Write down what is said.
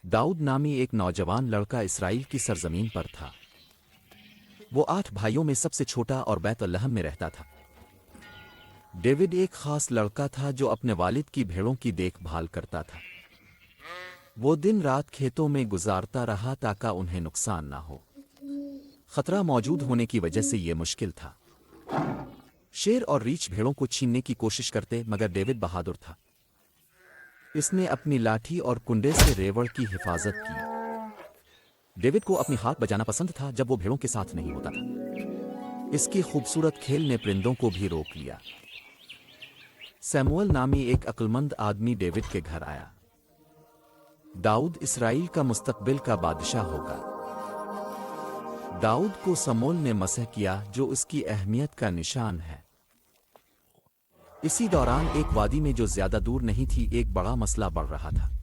दाऊद नामी एक नौजवान लड़का इसराइल की सरजमीन पर था। वो 8 भाइयों में सबसे छोटा और बैतलहम में रहता था। डेविड एक खास लड़का था जो अपने वालिद की भेड़ों की देखभाल करता था। वो दिन रात खेतों में गुजारता रहा ताकि उन्हें नुकसान ना हो। खतरा मौजूद होने की वजह से ये मुश्किल था। शेर और रीछ भेड़ों को छीनने की कोशिश करते, मगर डेविड बहादुर था। इसने अपनी लाठी और कुंडे से रेवड़ की हिफाजत की। डेविड को अपनी हाक बजाना पसंद था जब वो भेड़ों के साथ नहीं होता था। इसकी खूबसूरत खेल ने परिंदों को भी रोक लिया। सैमुअल नामी एक अक्लमंद आदमी डेविड के घर आया। दाऊद इसराइल का मुस्तकबिल का बादशाह होगा। दाऊद को समूएल ने मसह किया, जो उसकी अहमियत का निशान है। इसी दौरान एक वादी में जो ज्यादा दूर नहीं थी, एक बड़ा मसला बढ़ रहा था।